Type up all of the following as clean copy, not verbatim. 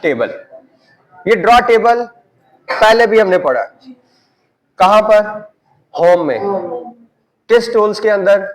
Table. ये draw table पहले भी हमने पढ़ा, कहां पर? होम में। किस टूल्स के अंदर?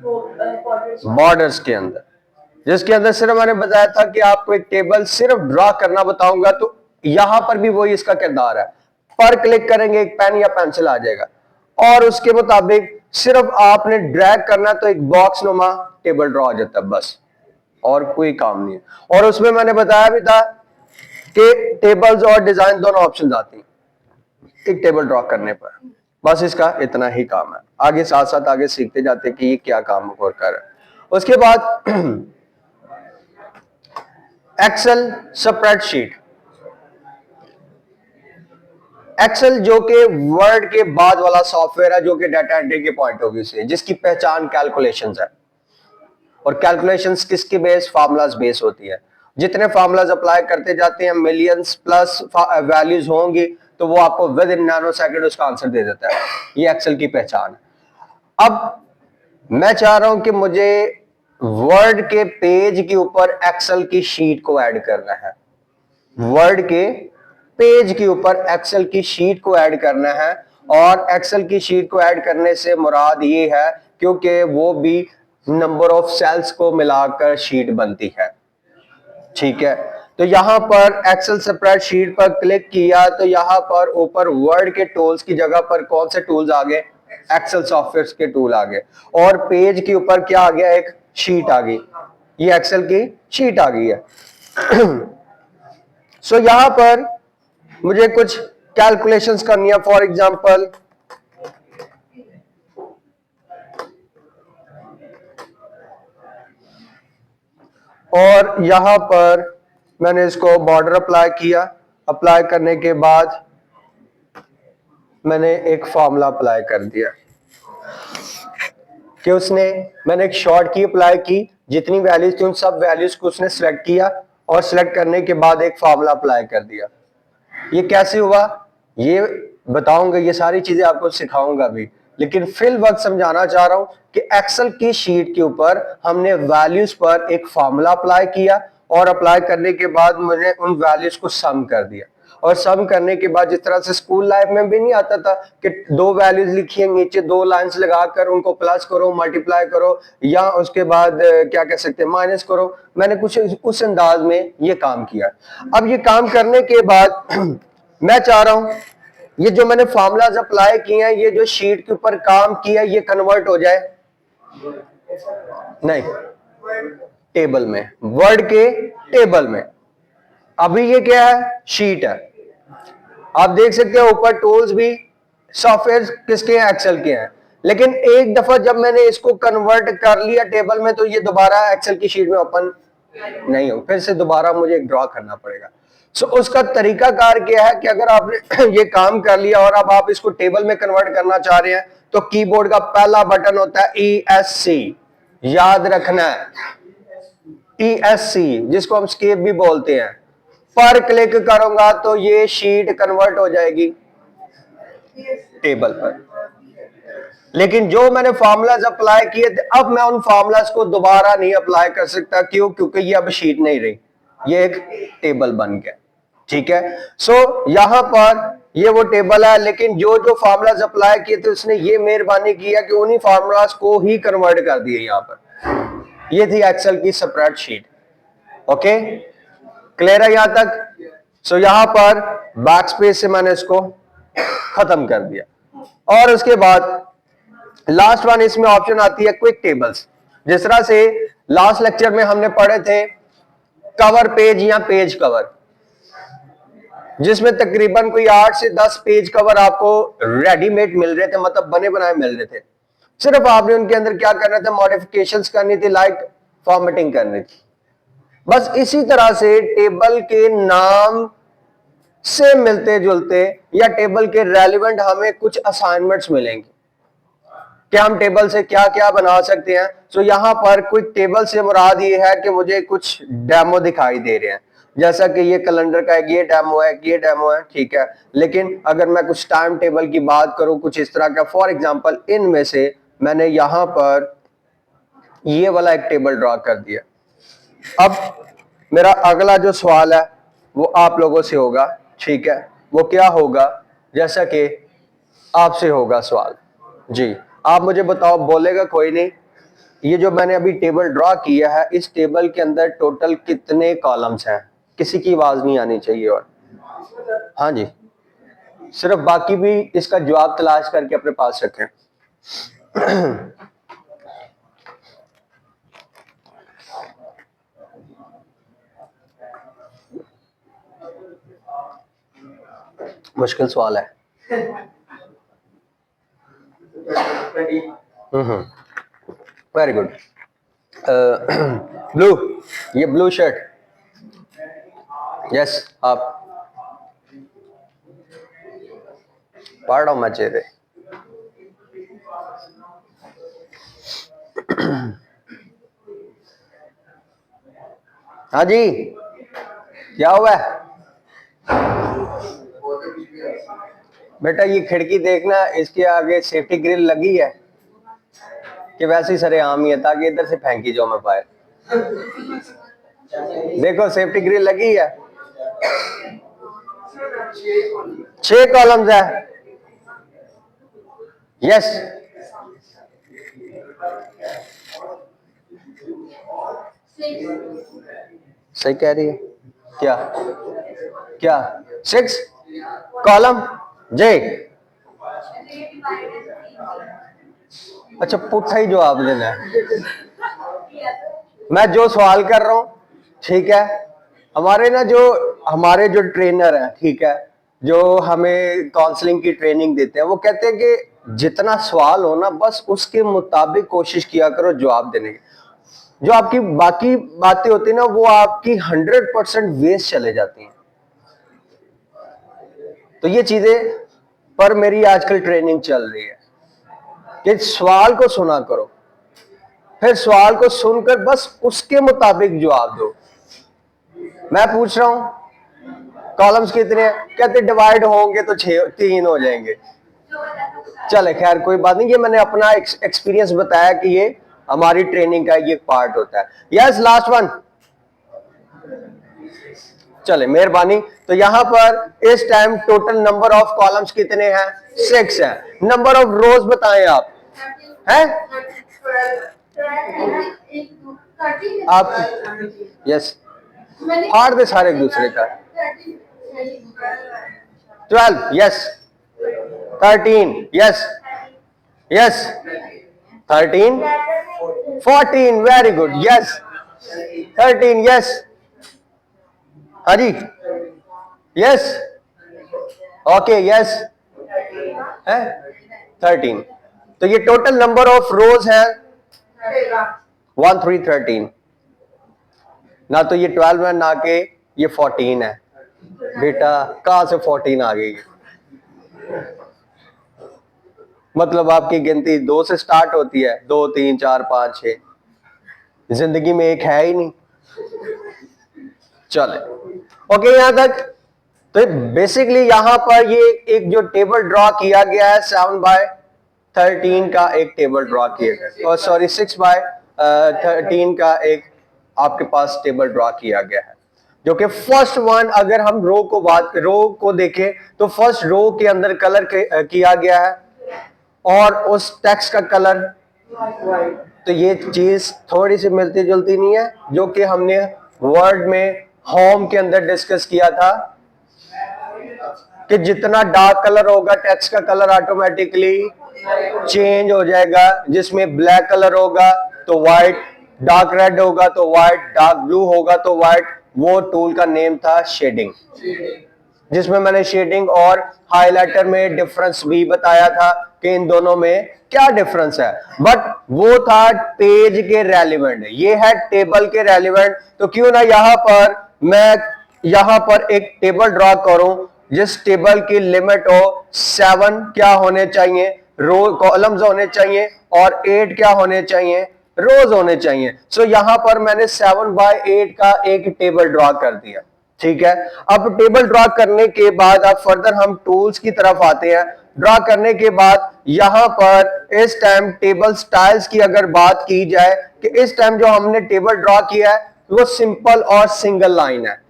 बॉर्डर्स के अंदर, जिसके अंदर सिर्फ मैंने बताया था कि आपको एक टेबल सिर्फ ड्रॉ करना बताऊंगा, तो यहां पर भी वही इसका किरदार है। पर क्लिक करेंगे एक पेन या पेंसिल आ जाएगा और उसके मुताबिक सिर्फ आपने ड्रैग करना तो एक बॉक्स नुमा टेबल ड्रॉ हो जाता है, बस, और कोई काम नहीं है। और उसमें मैंने बताया भी था कि टेबल्स और डिजाइन दोनों ऑप्शन आती हैं एक टेबल ड्रॉ करने पर। बस इसका इतना ही काम है, आगे साथ साथ आगे सीखते जाते कि ये क्या काम और कर रहा है। उसके बाद एक्सेल स्प्रेडशीट। एक्सेल जो कि वर्ड के बाद वाला सॉफ्टवेयर है, जो कि डाटा एंट्री के पॉइंट ऑफ व्यू से, जिसकी पहचान कैलकुलेशंस है। और कैलकुलेशंस किसके बेस? फार्मूलाज बेस होती है। जितने फार्मूलाज अप्लाई करते जाते हैं, मिलियंस प्लस वैल्यूज होंगी, तो वो आपको विद इन नैनो सेकंड उसका आंसर दे देता है। ये एक्सेल की पहचान है। अब मैं चाह रहा हूं कि मुझे वर्ड के पेज के ऊपर एक्सेल की शीट को ऐड करना है। वर्ड के पेज के ऊपर एक्सेल की शीट को ऐड करना है। और एक्सेल की शीट को ऐड करने से मुराद ये है क्योंकि वो भी नंबर ऑफ सेल्स को मिलाकर शीट बनती है, ठीक है। तो यहां पर एक्सेल स्प्रेडशीट पर क्लिक किया तो यहां पर ऊपर वर्ड के टूल्स की जगह पर कौन से टूल्स आ गए? एक्सेल सॉफ्टवेयर के टूल आ गए। और पेज के ऊपर क्या आ गया? एक शीट आ गई। ये एक्सेल की शीट आ गई है। सो यहां पर मुझे कुछ कैलकुलेशंस करनी है। फॉर एग्जांपल और यहां पर मैंने इसको बॉर्डर अप्लाई किया। अप्लाई करने के बाद मैंने एक फॉर्मूला अप्लाई कर दिया कि मैंने एक शॉर्ट की अप्लाई की, जितनी वैल्यूज थी उन सब वैल्यूज को उसने सिलेक्ट किया और सिलेक्ट करने के बाद एक फॉर्मूला अप्लाई कर दिया। ये कैसे हुआ ये बताऊंगा, ये सारी चीजें आपको सिखाऊंगा भी, लेकिन फिल वक्त समझाना चाह रहा हूं कि एक्सेल की शीट के ऊपर हमने वैल्यूज पर एक फॉर्मूला अप्लाई किया और अप्लाई करने के बाद मैंने उन वैल्यूज को सम कर दिया। और सम करने के बाद जिस तरह से स्कूल लाइफ में भी नहीं आता था कि दो वैल्यूज लिखी है, नीचे दो लाइंस लगाकर उनको प्लस करो, मल्टीप्लाई करो, या उसके बाद क्या कह सकते हैं माइनस करो, मैंने कुछ उस अंदाज में ये काम किया। अब ये काम करने के बाद मैं चाह रहा हूं ये जो मैंने फॉर्मूलाज अप्लाई किए हैं, ये जो शीट के ऊपर काम किया, ये कन्वर्ट हो जाए नहीं टेबल में, वर्ड के टेबल में। अभी ये क्या है? शीट है। आप देख सकते हो ऊपर टूल्स भी सॉफ्टवेयर किसके हैं? एक्सेल के हैं। लेकिन एक दफा जब मैंने इसको कन्वर्ट कर लिया टेबल में, तो ये दोबारा एक्सेल की शीट में ओपन नहीं हो, फिर से दोबारा मुझे एक ड्रॉ करना पड़ेगा। सो उसका तरीकाकार क्या है कि अगर आपने ये काम कर लिया और अब आप इसको टेबल में कन्वर्ट करना चाह रहे हैं, तो कीबोर्ड का पहला बटन होता है ESC, याद रखना है ESC, जिसको हम स्केप भी बोलते हैं। पर क्लिक करूंगा तो ये शीट कन्वर्ट हो जाएगी टेबल पर। लेकिन जो मैंने फॉर्मूलाज अप्लाई किए थे, अब मैं उन फॉर्मूलाज को दोबारा नहीं अप्लाई कर सकता। क्यों? क्योंकि ये अब शीट नहीं रही, ये एक टेबल बन गया, ठीक है। सो यहां पर ये वो टेबल है, लेकिन जो जो फॉर्मूलाज अप्लाई किए थे उसने ये मेहरबानी किया कि उन्हीं फॉर्मूलाज को ही कन्वर्ट कर दिए यहां पर। ये थी एक्सेल की स्प्रेडशीट। ओके, क्लियर है यहां तक? सो यहां पर बैकस्पेस से मैंने इसको खत्म कर दिया। और उसके बाद लास्ट वन इसमें ऑप्शन आती है क्विक टेबल्स। जिस तरह से लास्ट लेक्चर में हमने पढ़े थे कवर पेज या पेज कवर, जिसमें तकरीबन कोई 8 से 10 पेज कवर आपको रेडीमेड मिल रहे थे, मतलब बने बनाए मिल रहे थे। सिर्फ आपने उनके अंदर क्या करना था? मॉडिफिकेशंस करनी थी, लाइक फॉर्मेटिंग करनी थी। बस इसी तरह से टेबल के नाम से मिलते जुलते या टेबल के रेलिवेंट हमें कुछ असाइनमेंट्स मिलेंगे कि हम टेबल से क्या क्या बना सकते हैं। सो यहां पर क्विक टेबल से मुराद ये है कि मुझे कुछ डेमो दिखाई दे रहे हैं, जैसा कि ये कैलेंडर का एक ये डेमो है, ये डेमो है, ठीक है। लेकिन अगर मैं कुछ टाइम टेबल की बात करूं कुछ इस तरह का, फॉर एग्जांपल इनमें से मैंने यहां पर ये वाला एक टेबल ड्रॉ कर दिया। अब मेरा अगला जो सवाल है वो आप लोगों से होगा, ठीक है। वो क्या होगा, जैसा कि आपसे होगा सवाल। जी आप मुझे बताओ, बोलेगा कोई नहीं, ये जो मैंने अभी टेबल ड्रॉ किया है, इस टेबल के अंदर टोटल कितने कॉलम्स हैं? किसी की आवाज नहीं आनी चाहिए। और हाँ जी, सिर्फ बाकी भी इसका जवाब तलाश करके अपने पास रखें। मुश्किल सवाल है। Very good. ब्लू, ये ब्लू शर्ट, यस आप पढ़ रहा हूं मैं चेहरे। हाँ जी, क्या हुआ है बेटा? ये खिड़की देखना, इसके आगे सेफ्टी ग्रिल लगी है कि वैसे ही सरेआम ही है, ताकि इधर से फेंकी जाओ मैं बाहर। देखो सेफ्टी ग्रिल लगी है, 6 कॉलम्स है। यस सही कह रही है। क्या क्या 6 कॉलम जे? अच्छा पुट्ठा ही जवाब देना है। मैं जो सवाल कर रहा हूं, ठीक है, हमारे जो ट्रेनर हैं, ठीक है, जो हमें काउंसलिंग की ट्रेनिंग देते हैं, वो कहते हैं कि जितना सवाल हो ना, बस उसके मुताबिक कोशिश किया करो जवाब देने की। जो आपकी बाकी बातें होती है ना, वो आपकी 100% वेस्ट चले जाती हैं। तो ये चीजें पर मेरी आजकल ट्रेनिंग चल रही है कि सवाल को सुना करो, फिर सवाल को सुनकर बस उसके मुताबिक जवाब दो। मैं पूछ रहा हूं कॉलम्स कितने हैं, कहते डिवाइड होंगे तो 3 हो जाएंगे। चले खैर कोई बात नहीं, ये मैंने अपना एक्सपीरियंस बताया कि ये हमारी ट्रेनिंग का ये पार्ट होता है। यस लास्ट वन, चले मेहरबानी। तो यहां पर इस time total number of columns कितने हैं? 6 है। नंबर ऑफ रोज बताएं आप, हैं? आप यस फाड़ दे सारे एक दूसरे का। 12 yes, 13 yes, yes 13, 14 very good, yes 13 yes, हाँ जी यस, ओके यस है 13। तो ये टोटल नंबर ऑफ रोज है 1 3 13 ना, तो ये 12 है ना के ये 14 है। बेटा कहां से 14 आ गई? मतलब आपकी गिनती 2 से स्टार्ट होती है, 2 3 4 5 6, जिंदगी में एक है ही नहीं। चले ओके यहां तक। तो बेसिकली यहां पर ये एक जो टेबल ड्रॉ किया गया है 7/13 का एक टेबल ड्रॉ किया गया, और सॉरी 6/13 का एक आपके पास टेबल ड्रॉ किया गया है, जो कि फर्स्ट वन, अगर हम रो को देखें तो फर्स्ट रो के अंदर कलर किया गया है और उस टेक्स्ट का कलर, तो ये चीज थोड़ी सी मिलती जुलती नहीं है, जो कि हमने वर्ड में होम के अंदर डिस्कस किया था कि जितना डार्क कलर होगा टेक्स्ट का कलर ऑटोमेटिकली चेंज हो जाएगा। जिसमें ब्लैक कलर होगा तो व्हाइट, डार्क रेड होगा तो व्हाइट, डार्क ब्लू होगा तो व्हाइट। वो टूल का नेम था शेडिंग, जिसमें मैंने शेडिंग और हाइलाइटर में डिफरेंस भी बताया था कि इन दोनों में क्या डिफरेंस है, बट वो था पेज के रेलिवेंट, ये है टेबल के रेलिवेंट। तो क्यों ना मैं यहां पर एक टेबल ड्रॉ करूं जिस टेबल की लिमिट हो 7 क्या होने चाहिए, रो कॉलम्स होने चाहिए, और 8 क्या होने चाहिए, रोज होने चाहिए। सो यहां पर मैंने 7/8 का एक टेबल ड्रॉ कर दिया, ठीक है। अब टेबल ड्रॉ करने के बाद अब फर्दर हम टूल्स की तरफ आते हैं। ड्रॉ करने के बाद यहां पर इस टाइम टेबल स्टाइल्स की अगर बात की जाए कि इस टाइम जो हमने टेबल ड्रॉ किया है वो सिंपल और सिंगल लाइन है,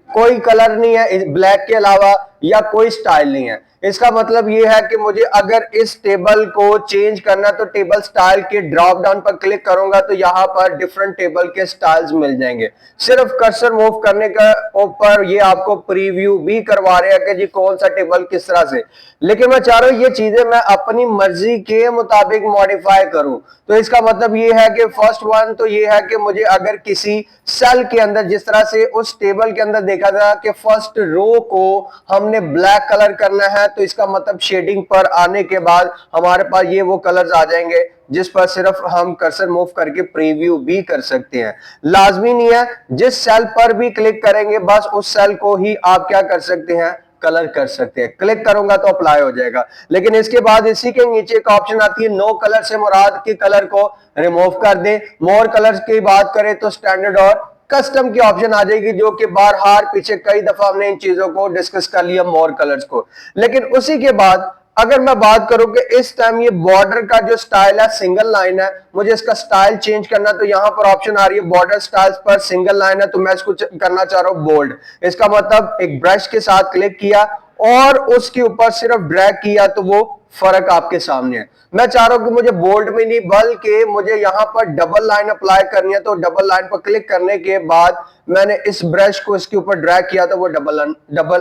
कोई कलर नहीं है ब्लैक के अलावा या कोई स्टाइल नहीं है। इसका मतलब ये है कि मुझे अगर इस टेबल को चेंज करना तो टेबल स्टाइल के ड्रॉप डाउन पर क्लिक करूंगा तो यहां पर डिफरेंट टेबल के स्टाइल्स मिल जाएंगे। सिर्फ कर्सर मूव करने का ऊपर ये आपको प्रीव्यू भी करवा रहे हैं कि जी कौन सा टेबल किस तरह से, लेकिन मैं चाह रहा हूं ये चीजें मैं अपनी मर्जी के मुताबिक मॉडिफाई करूं। तो इसका मतलब ये है कि फर्स्ट वन तो ये है कि मुझे अगर किसी सेल के अंदर जिस तरह से उस टेबल के अंदर देखा था कि फर्स्ट रो को हमने ब्लैक कलर करना है, तो इसका मतलब शेडिंग पर आने के बाद हमारे पास ये वो कलर्स आ जाएंगे जिस पर सिर्फ हम कर्सर मूव करके प्रीव्यू भी कर सकते हैं। लाजमी नहीं है जिस सेल पर भी क्लिक करेंगे बस उस सेल को ही आप क्या कर सकते हैं, कलर कर सकते हैं। क्लिक करूंगा तो अप्लाई हो जाएगा, लेकिन इसके बाद इसी के नीचे एक ऑप्शन आती है नो कलर से मुराद के कलर को रिमूव कर दे। मोर कलर्स की बात करें तो स्टैंडर्ड और कस्टम की ऑप्शन आ जाएगी, जो कि बार पीछे कई दफा हमने इन चीजों को डिस्कस कर लिया मोर कलर्स को। लेकिन उसी के बाद अगर मैं बात करूं कि इस टाइम ये बॉर्डर का जो स्टाइल है सिंगल लाइन है, मुझे इसका स्टाइल चेंज करना, तो यहां पर ऑप्शन आ रही है बॉर्डर स्टाइल्स पर सिंगल लाइन है, तो मैं इसको करना चाह रहा हूं बोल्ड। इसका मतलब एक ब्रश के साथ क्लिक किया और उसके ऊपर सिर्फ ड्रैग किया तो वो फर्क आपके सामने है। मैं चाह रहा हूं कि मुझे बोल्ड में नहीं बल्कि मुझे यहां पर डबल लाइन अप्लाई करनी है, तो डबल लाइन पर क्लिक करने के बाद मैंने इस ब्रश को इसके ऊपर ड्रैग किया तो वो डबल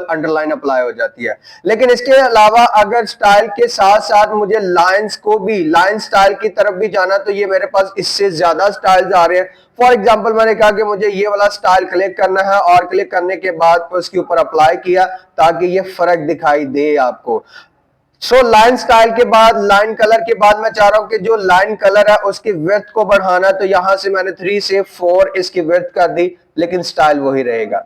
अंडरलाइन अप्लाई हो जाती है। लेकिन इसके अलावा अगर स्टाइल के साथ साथ मुझे लाइंस को भी लाइन स्टाइल की तरफ भी जाना, तो ये मेरे पास इससे ज्यादा स्टाइल्स आ रहे हैं। फॉर एग्जांपल मैंने कहा कि मुझे ये वाला स्टाइल क्लिक करना है और क्लिक करने के बाद उसके ऊपर अप्लाई किया ताकि ये फर्क दिखाई दे आपको। सो लाइन स्टाइल के बाद लाइन कलर के बाद मैं चाह रहा हूं कि जो लाइन कलर है उसकी विड्थ को बढ़ाना, तो यहां से मैंने 3 से 4 इसकी विड्थ कर दी, लेकिन स्टाइल वही रहेगा।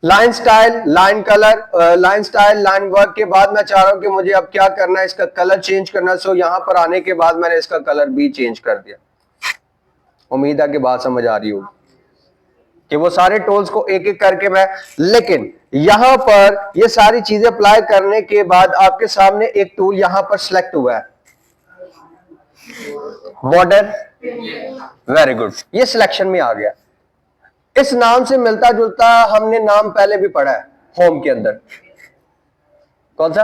Line style line colour line style line work के बाद मैं चाह रहा हूं कि मुझे अब क्या करना है, इसका कलर चेंज करना। सो यहां पर आने के बाद मैंने इसका कलर भी चेंज कर दिया। उम्मीद है कि बात समझ आ रही होगी कि वो सारे टूल्स को एक एक करके मैं, लेकिन यहां पर ये सारी चीजें अप्लाई करने के बाद आपके सामने एक टूल यहां पर सिलेक्ट हुआ है, बॉर्डर। वेरी गुड, ये सिलेक्शन में आ गया। इस नाम से मिलता जुलता हमने नाम पहले भी पढ़ा है होम के अंदर। कौन सा,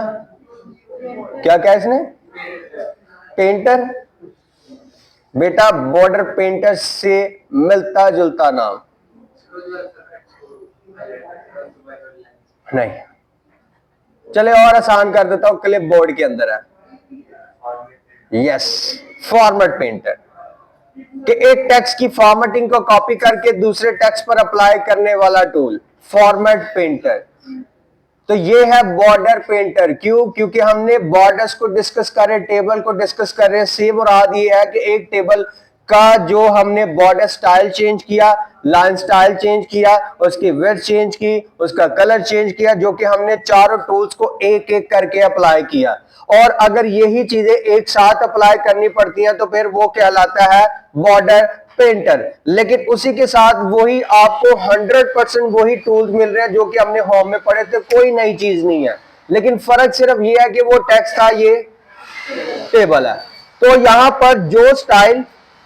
क्या क्या इसने, पेंटर। बेटा बॉर्डर पेंटर से मिलता जुलता नाम नहीं। चले और आसान कर देता हूं, क्लिप बोर्ड के अंदर है, यस, फॉर्मेट पेंटर, कि एक टेक्स्ट की फॉर्मेटिंग को कॉपी करके दूसरे टेक्स्ट पर अप्लाई करने वाला टूल, फॉर्मेट पेंटर। तो ये है बॉर्डर पेंटर। क्यों? क्योंकि हमने बॉर्डर्स को डिस्कस कर रहे, टेबल को डिस्कस कर रहे हैं। सेम मुराद ये है कि एक टेबल का जो हमने बॉर्डर स्टाइल चेंज किया, लाइन स्टाइल चेंज किया, उसकी विड्थ चेंज की, उसका कलर चेंज किया, जो कि हमने चारों टूल्स को एक एक करके अप्लाई किया। और अगर यही चीजें एक साथ अप्लाई करनी पड़ती हैं तो फिर वो कहलाता है बॉर्डर पेंटर। लेकिन उसी के साथ वही आपको 100% वही टूल्स मिल रहे हैं जो कि हमने होम में पढ़े थे, कोई नई चीज नहीं है। लेकिन फर्क सिर्फ ये है कि वो टेक्स्ट था, ये टेबल है। तो यहां पर जो स्टाइल,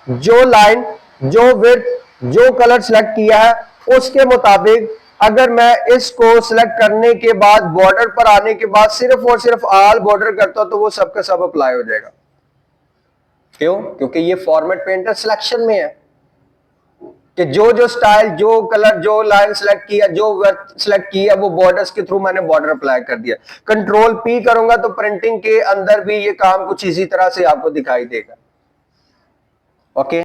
जो लाइन, जो विड्थ, जो कलर सिलेक्ट किया है उसके मुताबिक अगर मैं इसको सिलेक्ट करने के बाद बॉर्डर पर आने के बाद सिर्फ और सिर्फ ऑल बॉर्डर करता हूं तो वो सबका सब अप्लाई हो जाएगा। क्यों? क्योंकि ये फॉर्मेट पेंटर सिलेक्शन में है कि जो जो स्टाइल, जो कलर, जो लाइन सिलेक्ट किया, जो वर्ड सिलेक्ट किया, वो बॉर्डर्स के थ्रू मैंने बॉर्डर अप्लाई कर दिया। कंट्रोल पी करूंगा तो प्रिंटिंग के अंदर भी ये काम कुछ इसी तरह से आपको दिखाई देगा। ओके।